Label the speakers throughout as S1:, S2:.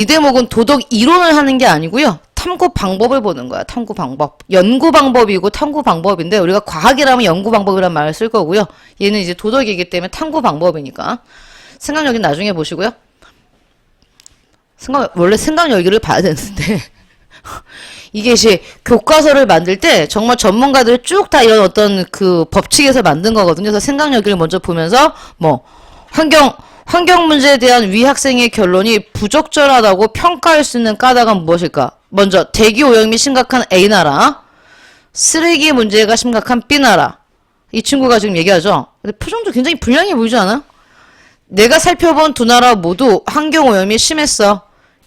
S1: 이 대목은 도덕 이론을 하는 게 아니고요. 탐구 방법을 보는 거야. 탐구 방법. 연구 방법이고 탐구 방법인데 우리가 과학이라면 연구 방법이란 말을 쓸 거고요. 얘는 이제 도덕이기 때문에 탐구 방법이니까. 생각력은 나중에 보시고요. 원래 생각여기를 봐야 되는데 이게 이제 교과서를 만들 때 정말 전문가들이 쭉 다 이런 어떤 그 법칙에서 만든 거거든요. 그래서 생각여기를 먼저 보면서 뭐 환경 문제에 대한 위 학생의 결론이 부적절하다고 평가할 수 있는 까닭은 무엇일까? 먼저 대기 오염이 심각한 A나라, 쓰레기 문제가 심각한 B나라. 이 친구가 지금 얘기하죠. 근데 표정도 굉장히 불량해 보이지 않아? 내가 살펴본 두 나라 모두 환경 오염이 심했어.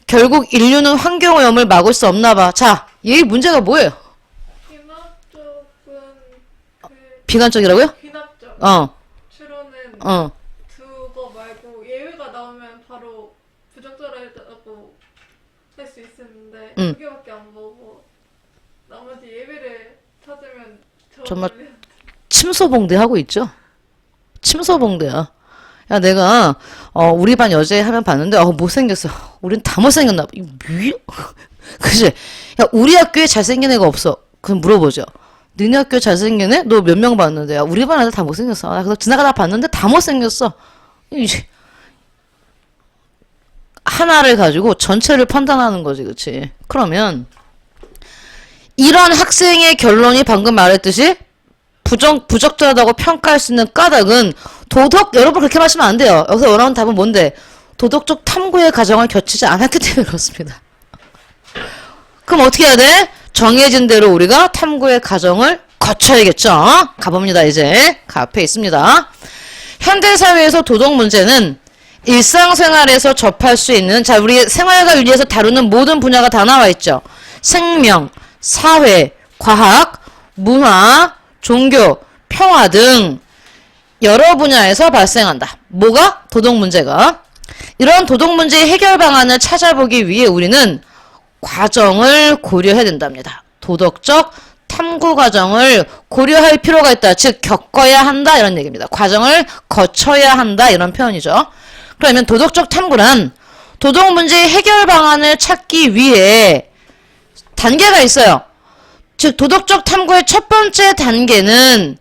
S1: 결국 인류는 환경 오염을 막을 수 없나 봐. 자, 얘 문제가 뭐예요?
S2: 귀납 쪽은
S1: 비관적이라고요?
S2: 귀납 쪽
S1: 어.
S2: 추론은 그거 말고 예외가 나오면 바로 부적절하다고 할 수 있었는데 두 개밖에 안 보고 나머지 예외를 찾으면
S1: 정말 침소봉대 하고 있죠? 침소봉대야. 야, 내가 우리 반 여자 하면 봤는데 못생겼어. 우린 다 못생겼나 봐. 이거 뭐야? 그치? 야, 우리 학교에 잘생긴 애가 없어. 그럼 물어보죠. 너네 학교에 잘생긴 애? 너 몇 명 봤는데? 야, 우리 반 애들 다 못생겼어. 그래서 지나가다 봤는데 다 못생겼어. 이제 하나를 가지고 전체를 판단하는 거지, 그치? 그러면 이런 학생의 결론이 방금 말했듯이 부적절하다고 평가할 수 있는 까닭은 여러분 그렇게 마시면 안 돼요. 여기서 원하는 답은 뭔데? 도덕적 탐구의 과정을 거치지 않았기 때문에 그렇습니다. 그럼 어떻게 해야 돼? 정해진 대로 우리가 탐구의 과정을 거쳐야겠죠? 가봅니다, 이제. 앞에 있습니다. 현대사회에서 도덕 문제는 일상생활에서 접할 수 있는, 자, 우리 생활과 윤리에서 다루는 모든 분야가 다 나와 있죠. 생명, 사회, 과학, 문화, 종교, 평화 등 여러 분야에서 발생한다. 뭐가? 도덕 문제가. 이런 도덕 문제의 해결 방안을 찾아보기 위해 우리는 과정을 고려해야 된답니다. 도덕적 탐구 과정을 고려할 필요가 있다. 즉 겪어야 한다 이런 얘기입니다. 과정을 거쳐야 한다 이런 표현이죠. 그러면 도덕적 탐구란 도덕 문제의 해결 방안을 찾기 위해 단계가 있어요. 즉 도덕적 탐구의 첫 번째 단계는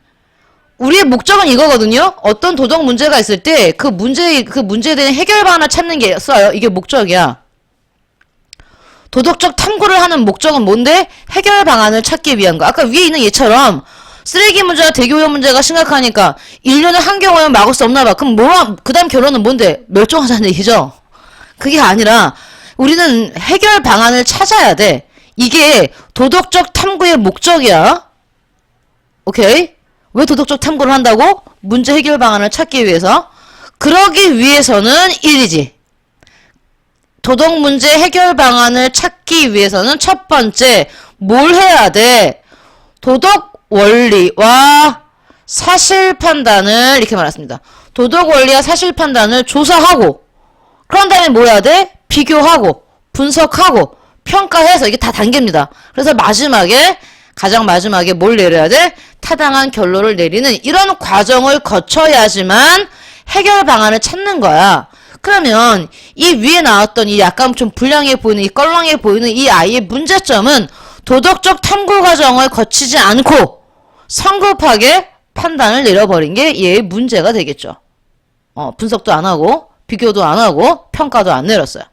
S1: 우리의 목적은 이거거든요. 어떤 도덕 문제가 있을 때 그 문제에 대한 해결 방안을 찾는 게 있어요. 이게 목적이야. 도덕적 탐구를 하는 목적은 뭔데? 해결 방안을 찾기 위한 거. 아까 위에 있는 얘처럼 쓰레기 문제나 대기오염 문제가 심각하니까 인류는 환경오염을 막을 수 없나 봐. 그럼 그 다음 결론은 뭔데? 멸종하자는 얘기죠. 그게 아니라 우리는 해결 방안을 찾아야 돼. 이게 도덕적 탐구의 목적이야. 오케이? 왜 도덕적 탐구를 한다고? 문제 해결 방안을 찾기 위해서. 그러기 위해서는 1이지. 도덕 문제 해결 방안을 찾기 위해서는 첫 번째 뭘 해야 돼? 도덕 원리와 사실 판단을 이렇게 말했습니다. 도덕 원리와 사실 판단을 조사하고 그런 다음에 뭐 해야 돼? 비교하고 분석하고 평가해서 이게 다 단계입니다. 그래서 가장 마지막에 뭘 내려야 돼? 타당한 결론을 내리는 이런 과정을 거쳐야지만 해결 방안을 찾는 거야. 그러면 이 위에 나왔던 이 약간 좀 불량해 보이는 이 껄렁해 보이는 이 아이의 문제점은 도덕적 탐구 과정을 거치지 않고 성급하게 판단을 내려버린 게 얘의 문제가 되겠죠. 분석도 안 하고 비교도 안 하고 평가도 안 내렸어요.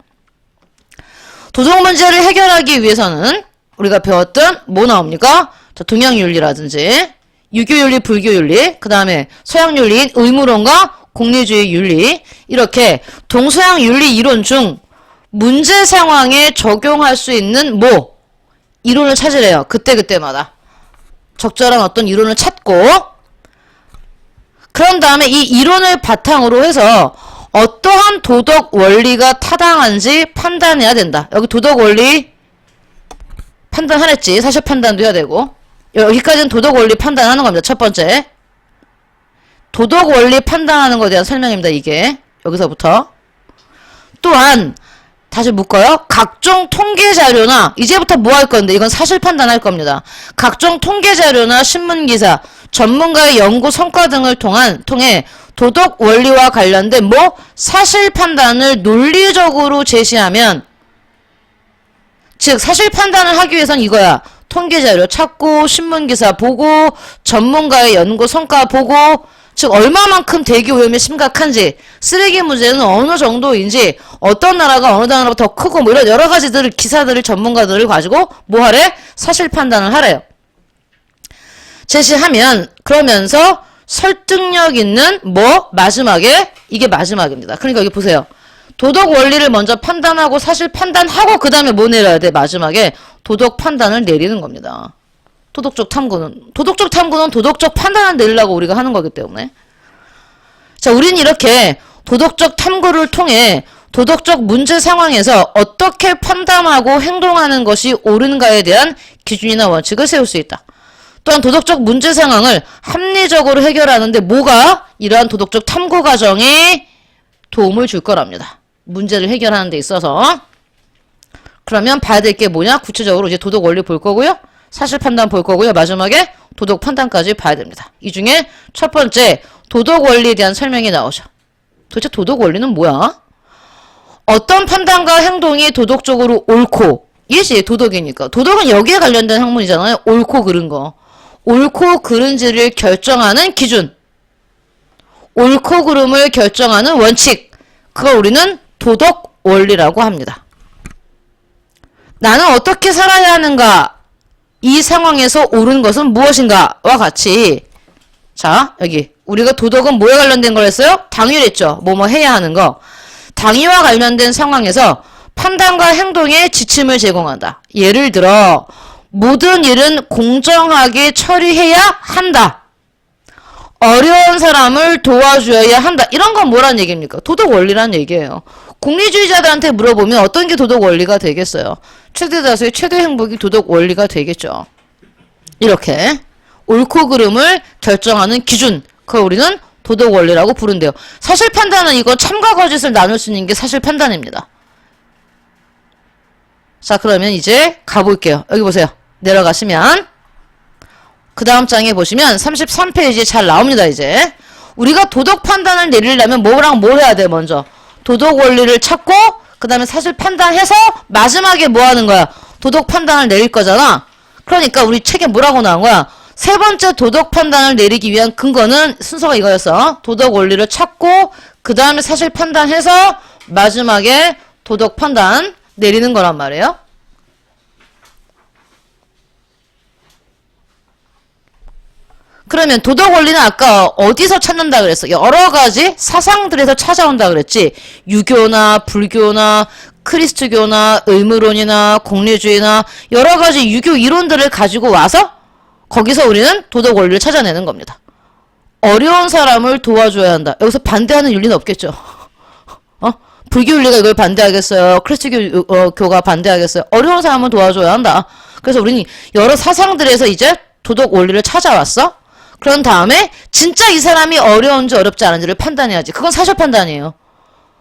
S1: 도덕 문제를 해결하기 위해서는 우리가 배웠던 뭐 나옵니까? 자, 동양윤리라든지 유교윤리, 불교윤리, 그 다음에 서양윤리인 의무론과 공리주의 윤리 이렇게 동서양 윤리 이론 중 문제 상황에 적용할 수 있는 이론을 찾으래요. 그때마다 적절한 어떤 이론을 찾고 그런 다음에 이 이론을 바탕으로 해서 어떠한 도덕 원리가 타당한지 판단해야 된다. 여기 도덕 원리 판단하랬지. 사실 판단도 해야 되고 여기까지는 도덕 원리 판단하는 겁니다. 첫 번째 도덕 원리 판단하는 것에 대한 설명입니다. 이게 여기서부터 또한 다시 묶어요. 각종 통계 자료나 이제부터 뭐 할 건데 이건 사실 판단할 겁니다. 각종 통계 자료나 신문 기사, 전문가의 연구 성과 등을 통해 도덕 원리와 관련된 사실 판단을 논리적으로 제시하면 즉 사실 판단을 하기 위해선 이거야. 통계 자료 찾고 신문 기사 보고 전문가의 연구 성과 보고 즉 얼마만큼 대기 오염이 심각한지 쓰레기 문제는 어느 정도인지 어떤 나라가 어느 나라보다 더 크고 뭐 이런 여러 가지들을 기사들을 전문가들을 가지고 뭐 하래? 사실 판단을 하래요. 제시하면 그러면서 설득력 있는 뭐 마지막에 이게 마지막입니다. 그러니까 여기 보세요. 도덕 원리를 먼저 판단하고 사실 판단하고 그 다음에 뭐 내려야 돼? 마지막에 도덕 판단을 내리는 겁니다. 도덕적 탐구는 도덕적 판단을 내리려고 우리가 하는 거기 때문에 자 우리는 이렇게 도덕적 탐구를 통해 도덕적 문제 상황에서 어떻게 판단하고 행동하는 것이 옳은가에 대한 기준이나 원칙을 세울 수 있다. 또한 도덕적 문제 상황을 합리적으로 해결하는데 뭐가 이러한 도덕적 탐구 과정이 도움을 줄 거랍니다. 문제를 해결하는 데 있어서 그러면 봐야 될 게 뭐냐? 구체적으로 이제 도덕 원리 볼 거고요. 사실 판단 볼 거고요. 마지막에 도덕 판단까지 봐야 됩니다. 이 중에 첫 번째 도덕 원리에 대한 설명이 나오죠. 도대체 도덕 원리는 뭐야? 어떤 판단과 행동이 도덕적으로 옳고 이게 도덕이니까 도덕은 여기에 관련된 학문이잖아요. 옳고 그른 거. 옳고 그른지를 결정하는 기준. 옳고 그름을 결정하는 원칙. 그걸 우리는 도덕 원리라고 합니다. 나는 어떻게 살아야 하는가? 이 상황에서 옳은 것은 무엇인가와 같이 자 여기 우리가 도덕은 뭐에 관련된 걸 했어요? 당위랬죠. 뭐뭐 해야 하는 거. 당위와 관련된 상황에서 판단과 행동에 지침을 제공한다. 예를 들어 모든 일은 공정하게 처리해야 한다. 어려운 사람을 도와줘야 한다. 이런 건 뭐란 얘기입니까? 도덕 원리란 얘기예요. 공리주의자들한테 물어보면 어떤 게 도덕 원리가 되겠어요? 최대 다수의 최대 행복이 도덕 원리가 되겠죠. 이렇게 옳고 그름을 결정하는 기준, 그걸 우리는 도덕 원리라고 부른대요. 사실 판단은 이거 참과 거짓을 나눌 수 있는 게 사실 판단입니다. 자 그러면 이제 가볼게요. 여기 보세요. 내려가시면 그 다음 장에 보시면 33페이지에 잘 나옵니다. 이제 우리가 도덕 판단을 내리려면 뭐랑 뭘 해야 돼? 먼저 도덕 원리를 찾고 그 다음에 사실 판단해서 마지막에 뭐 하는 거야? 도덕 판단을 내릴 거잖아. 그러니까 우리 책에 뭐라고 나온 거야? 세 번째 도덕 판단을 내리기 위한 근거는 순서가 이거였어. 도덕 원리를 찾고 그 다음에 사실 판단해서 마지막에 도덕 판단 내리는 거란 말이에요. 그러면 도덕 원리는 아까 어디서 찾는다 그랬어? 여러 가지 사상들에서 찾아온다 그랬지. 유교나 불교나 크리스트교나 의무론이나 공리주의나 여러 가지 유교 이론들을 가지고 와서 거기서 우리는 도덕 원리를 찾아내는 겁니다. 어려운 사람을 도와줘야 한다. 여기서 반대하는 윤리는 없겠죠. 불교 윤리가 이걸 반대하겠어요? 크리스트교가 반대하겠어요? 어려운 사람을 도와줘야 한다. 그래서 우리는 여러 사상들에서 이제 도덕 원리를 찾아왔어. 그런 다음에 진짜 이 사람이 어려운지 어렵지 않은지를 판단해야지. 그건 사실 판단이에요.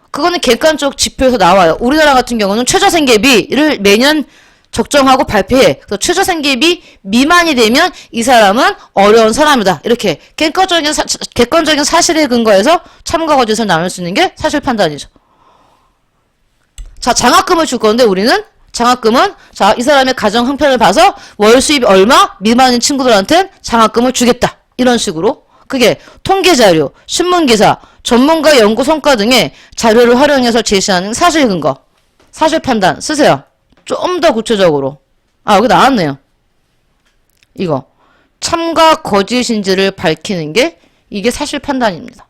S1: 그거는 객관적 지표에서 나와요. 우리나라 같은 경우는 최저생계비를 매년 적정하고 발표해. 그래서 최저생계비 미만이 되면 이 사람은 어려운 사람이다. 이렇게 객관적인 사실에 근거해서 참과 거짓을 나눌 수 있는 게 사실 판단이죠. 자, 장학금을 줄 건데 우리는 장학금은 자, 이 사람의 가정 형편을 봐서 월 수입이 얼마 미만인 친구들한테 장학금을 주겠다. 이런 식으로 그게 통계자료, 신문기사, 전문가 연구 성과 등의 자료를 활용해서 제시하는 사실 근거, 사실 판단 쓰세요. 좀 더 구체적으로. 여기 나왔네요. 이거 참과 거짓인지를 밝히는 게 이게 사실 판단입니다.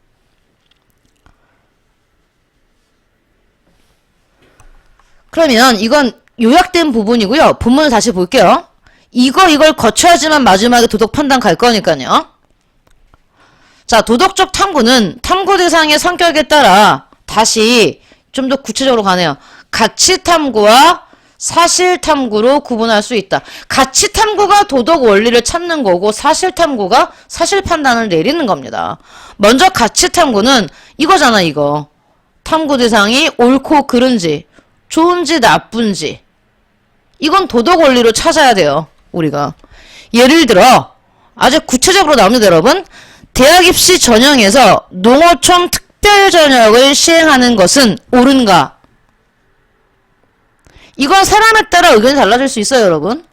S1: 그러면 이건 요약된 부분이고요. 본문을 다시 볼게요. 이걸 거쳐야지만 마지막에 도덕 판단 갈 거니까요. 자, 도덕적 탐구는 탐구 대상의 성격에 따라 다시 좀 더 구체적으로 가네요. 가치 탐구와 사실 탐구로 구분할 수 있다. 가치 탐구가 도덕 원리를 찾는 거고 사실 탐구가 사실 판단을 내리는 겁니다. 먼저 가치 탐구는 이거잖아, 이거. 탐구 대상이 옳고 그른지, 좋은지 나쁜지. 이건 도덕 원리로 찾아야 돼요, 우리가. 예를 들어 아주 구체적으로 나옵니다, 여러분. 대학 입시 전형에서 농어촌 특별 전형을 시행하는 것은 옳은가? 이건 사람에 따라 의견이 달라질 수 있어요, 여러분.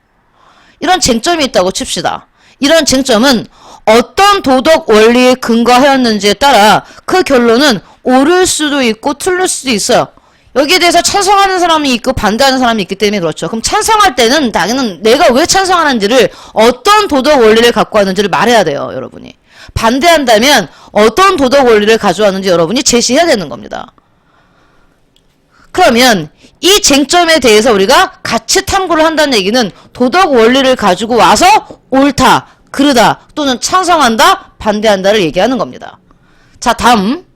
S1: 이런 쟁점이 있다고 칩시다. 이런 쟁점은 어떤 도덕 원리에 근거하였는지에 따라 그 결론은 옳을 수도 있고 틀릴 수도 있어요. 여기에 대해서 찬성하는 사람이 있고 반대하는 사람이 있기 때문에 그렇죠. 그럼 찬성할 때는 당연히 내가 왜 찬성하는지를 어떤 도덕 원리를 갖고 왔는지를 말해야 돼요, 여러분이. 반대한다면 어떤 도덕 원리를 가져왔는지 여러분이 제시해야 되는 겁니다. 그러면 이 쟁점에 대해서 우리가 같이 탐구를 한다는 얘기는 도덕 원리를 가지고 와서 옳다, 그르다, 또는 찬성한다, 반대한다를 얘기하는 겁니다. 자, 다음.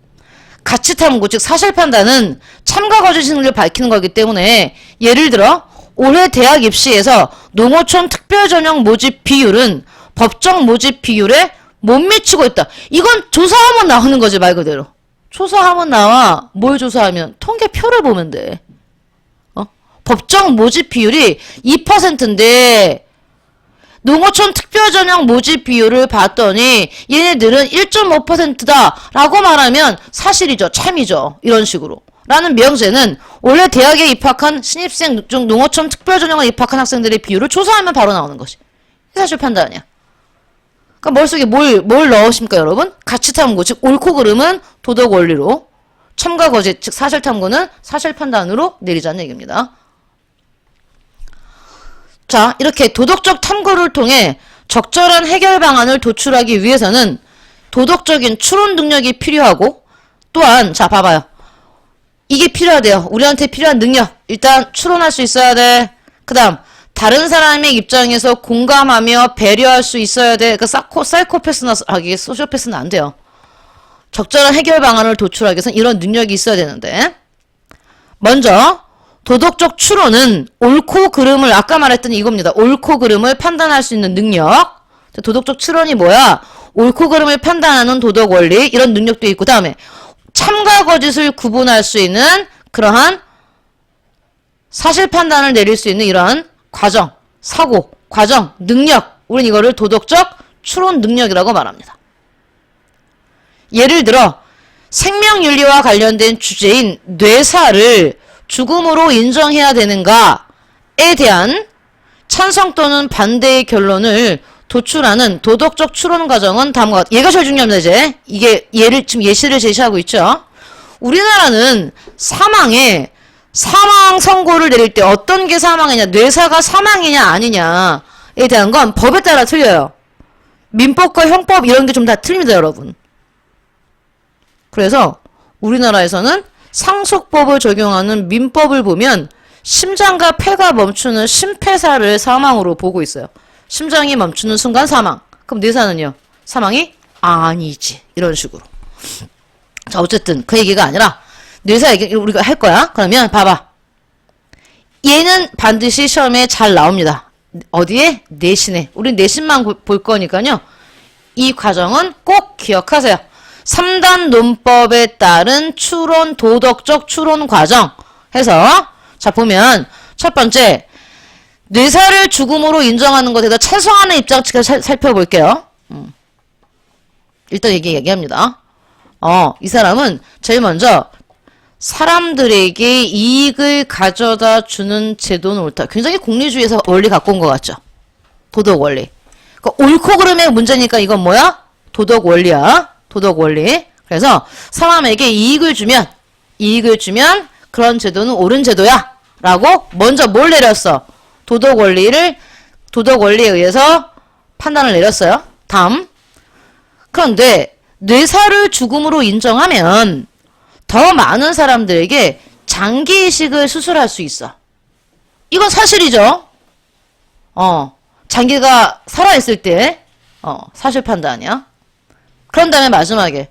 S1: 가치 탐구, 즉 사실 판단은 참가 거짓 심리를 밝히는 거기 때문에 예를 들어 올해 대학 입시에서 농어촌 특별전형 모집 비율은 법정 모집 비율에 못 미치고 있다. 이건 조사하면 나오는 거지, 말 그대로. 조사하면 나와. 뭘 조사하면? 통계표를 보면 돼. 법정 모집 비율이 2%인데 농어촌 특별전형 모집 비율을 봤더니 얘네들은 1.5%다 라고 말하면 사실이죠. 참이죠. 이런 식으로. 라는 명제는 원래 대학에 입학한 신입생 중 농어촌 특별전형에 입학한 학생들의 비율을 조사하면 바로 나오는 것이. 이게 사실 판단이야. 그러니까 머릿속에 뭘 넣으십니까, 여러분? 가치 탐구, 즉 옳고 그름은 도덕 원리로, 참가 거짓, 즉 사실 탐구는 사실 판단으로 내리자는 얘기입니다. 자, 이렇게 도덕적 탐구를 통해 적절한 해결 방안을 도출하기 위해서는 도덕적인 추론 능력이 필요하고, 또한 자 봐봐요. 이게 필요하대요. 우리한테 필요한 능력. 일단 추론할 수 있어야 돼. 그 다음 다른 사람의 입장에서 공감하며 배려할 수 있어야 돼. 그 사이코패스나 소시오패스는 안 돼요. 적절한 해결 방안을 도출하기 위해서는 이런 능력이 있어야 되는데, 먼저 도덕적 추론은 옳고 그름을, 아까 말했던 이겁니다. 옳고 그름을 판단할 수 있는 능력. 도덕적 추론이 뭐야? 옳고 그름을 판단하는 도덕 원리, 이런 능력도 있고, 다음에 참과 거짓을 구분할 수 있는 그러한 사실 판단을 내릴 수 있는 이러한 과정, 사고, 과정, 능력. 우린 이거를 도덕적 추론 능력이라고 말합니다. 예를 들어 생명윤리와 관련된 주제인 뇌사를 죽음으로 인정해야 되는가에 대한 찬성 또는 반대의 결론을 도출하는 도덕적 추론 과정은 다음과 같다. 얘가 제일 중요합니다, 이제. 이게 지금 예시를 제시하고 있죠. 우리나라는 사망 선고를 내릴 때 어떤 게 사망이냐, 뇌사가 사망이냐 아니냐에 대한 건 법에 따라 틀려요. 민법과 형법 이런 게 좀 다 틀립니다, 여러분. 그래서 우리나라에서는 상속법을 적용하는 민법을 보면 심장과 폐가 멈추는 심폐사를 사망으로 보고 있어요. 심장이 멈추는 순간 사망. 그럼 뇌사는요? 사망이 아니지. 이런 식으로. 자, 어쨌든 그 얘기가 아니라 뇌사 얘기 우리가 할 거야. 그러면 봐봐. 얘는 반드시 시험에 잘 나옵니다. 어디에? 내신에. 우린 내신만 볼 거니까요. 이 과정은 꼭 기억하세요. 3단 논법에 따른 추론, 도덕적 추론 과정 해서, 자 보면 첫 번째 뇌사를 죽음으로 인정하는 것에 대해서 찬성하는 입장 측에서 살펴볼게요. 일단 얘기합니다. 이 사람은 제일 먼저 사람들에게 이익을 가져다 주는 제도는 옳다. 굉장히 공리주의에서 원리 갖고 온 것 같죠? 도덕 원리. 그러니까 옳고 그름의 문제니까 이건 뭐야? 도덕 원리야. 도덕 원리. 그래서 사람에게 이익을 주면 그런 제도는 옳은 제도야. 라고 먼저 뭘 내렸어? 도덕 원리에 의해서 판단을 내렸어요. 다음. 그런데 뇌사를 죽음으로 인정하면 더 많은 사람들에게 장기 이식을 수술할 수 있어. 이건 사실이죠. 장기가 살아있을 때 사실 판단이야. 그런 다음에 마지막에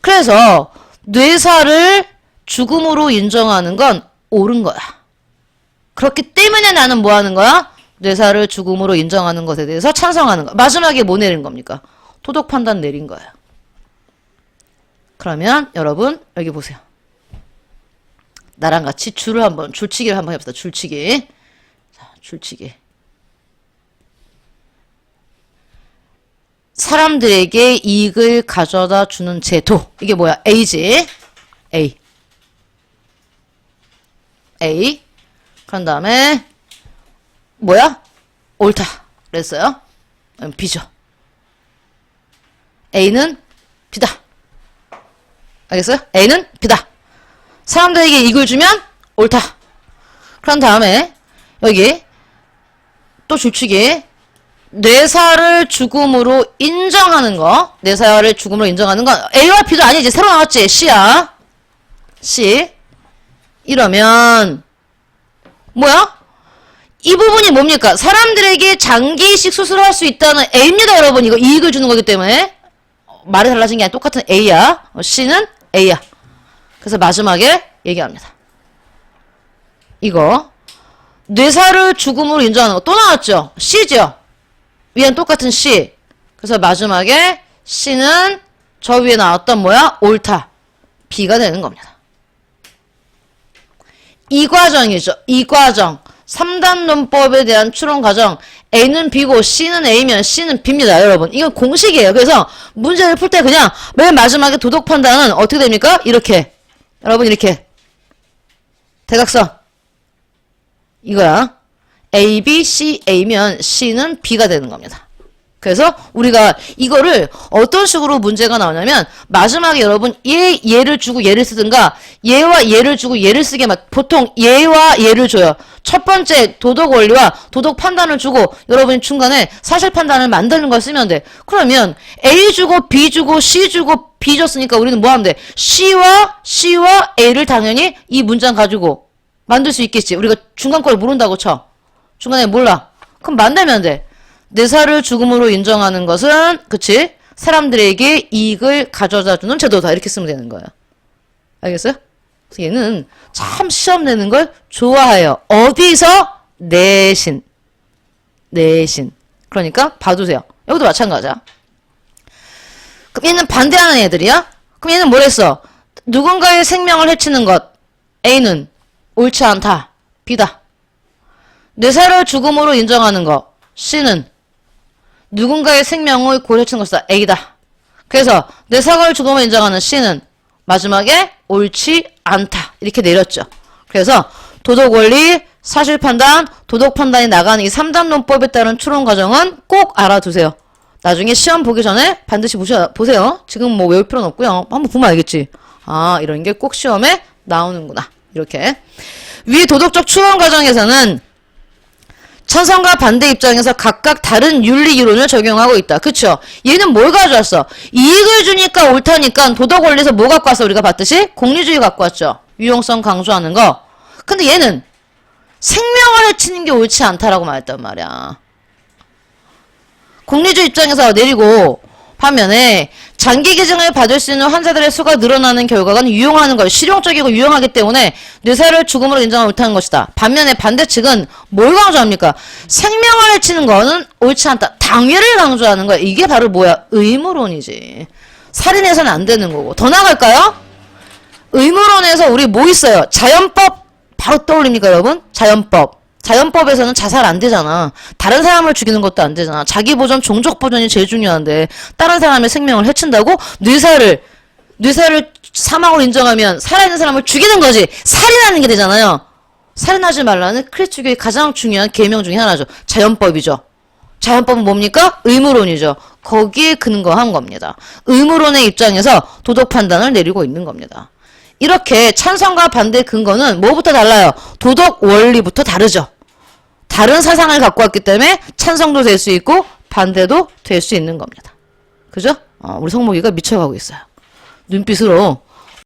S1: 그래서 뇌사를 죽음으로 인정하는 건 옳은 거야. 그렇기 때문에 나는 뭐 하는 거야? 뇌사를 죽음으로 인정하는 것에 대해서 찬성하는 거야. 마지막에 뭐 내린 겁니까? 도덕 판단 내린 거예요. 그러면 여러분 여기 보세요. 나랑 같이 줄치기를 한번 해봅시다. 줄치기. 자, 줄치기. 사람들에게 이익을 가져다 주는 제도. 이게 뭐야? A지. A. 그런 다음에 뭐야? 옳다 그랬어요. B죠. A는 B다. 알겠어요? A는 B다. 사람들에게 이걸 주면 옳다. 그런 다음에 여기 또 줄치기 뇌사를 죽음으로 인정하는 거. 뇌사를 죽음으로 인정하는 건 A와 B도 아니지. 새로 나왔지. C야. C. 이러면 뭐야? 이 부분이 뭡니까? 사람들에게 장기이식 수술을 할 수 있다는 A입니다, 여러분. 이거 이익을 주는 거기 때문에 말이 달라진 게 아니라 똑같은 A야. C는 A야. 그래서 마지막에 얘기합니다. 이거 뇌사를 죽음으로 인정하는 거 또 나왔죠? C죠? 위엔 똑같은 C. 그래서 마지막에 C는 저 위에 나왔던 뭐야? 옳다. B가 되는 겁니다. 이 과정이죠. 이 과정. 3단 논법에 대한 추론 과정. A는 B고 C는 A면 C는 B입니다, 여러분. 이건 공식이에요. 그래서 문제를 풀 때 그냥 맨 마지막에 도덕 판단은 어떻게 됩니까? 이렇게. 여러분 이렇게. 대각선. 이거야. A, B, C, A면 C는 B가 되는 겁니다. 그래서 우리가 이거를 어떤 식으로 문제가 나오냐면 마지막에 여러분 얘를 주고 얘를 쓰든가 얘와 얘를 주고 얘를 쓰게 보통 얘와 얘를 줘요. 첫 번째 도덕 원리와 도덕 판단을 주고 여러분이 중간에 사실 판단을 만드는 걸 쓰면 돼. 그러면 A 주고 B 주고 C 주고 B 줬으니까 우리는 뭐 하면 돼? C와 A를 당연히 이 문장 가지고 만들 수 있겠지. 우리가 중간 걸 모른다고 쳐. 중간에 몰라. 그럼 만들면 돼. 뇌사를 죽음으로 인정하는 것은 그치? 사람들에게 이익을 가져다주는 제도다. 이렇게 쓰면 되는 거예요. 알겠어요? 그래서 얘는 참 시험 내는 걸 좋아해요. 어디서? 내신. 그러니까 봐두세요. 여기도 마찬가지야. 그럼 얘는 반대하는 애들이야? 그럼 얘는 뭘 했어? 누군가의 생명을 해치는 것. A는 옳지 않다. B다. 뇌사를 죽음으로 인정하는 것. C는 누군가의 생명을 고려치는 것이다. A다. 그래서 뇌사를 죽음으로 인정하는 C는 마지막에 옳지 않다. 이렇게 내렸죠. 그래서 도덕 원리, 사실 판단, 도덕 판단이 나가는 이 3단 논법에 따른 추론 과정은 꼭 알아두세요. 나중에 시험 보기 전에 반드시 보세요. 지금 뭐 외울 필요는 없고요. 한번 보면 알겠지. 아, 이런 게 꼭 시험에 나오는구나. 이렇게. 위 도덕적 추론 과정에서는 찬성과 반대 입장에서 각각 다른 윤리 이론을 적용하고 있다. 그쵸? 얘는 뭘 가져왔어? 이익을 주니까 옳다니까 도덕 원리에서 뭐 갖고 왔어? 우리가 봤듯이 공리주의 갖고 왔죠. 유용성 강조하는 거. 근데 얘는 생명을 해치는 게 옳지 않다라고 말했단 말이야. 공리주의 입장에서 내리고 반면에 장기 기증을 받을 수 있는 환자들의 수가 늘어나는 결과가 유용하는 걸 실용적이고 유용하기 때문에 뇌사를 죽음으로 인정하지 못하는 것이다. 반면에 반대측은 뭘 강조합니까? 생명을 해치는 거는 옳지 않다. 당위를 강조하는 거야. 이게 바로 뭐야? 의무론이지. 살인해서는 안 되는 거고. 더 나갈까요? 의무론에서 우리 뭐 있어요? 자연법 바로 떠올립니까, 여러분? 자연법. 자연법에서는 자살 안 되잖아. 다른 사람을 죽이는 것도 안 되잖아. 자기 보전, 종족 보전이 제일 중요한데 다른 사람의 생명을 해친다고 뇌사를 사망으로 인정하면 살아있는 사람을 죽이는 거지. 살인하는 게 되잖아요. 살인하지 말라는 크리스천교의 가장 중요한 계명 중에 하나죠. 자연법이죠. 자연법은 뭡니까? 의무론이죠. 거기에 근거한 겁니다. 의무론의 입장에서 도덕 판단을 내리고 있는 겁니다. 이렇게 찬성과 반대 근거는 뭐부터 달라요? 도덕 원리부터 다르죠. 다른 사상을 갖고 왔기 때문에 찬성도 될 수 있고 반대도 될 수 있는 겁니다. 그죠? 우리 성목이가 미쳐가고 있어요. 눈빛으로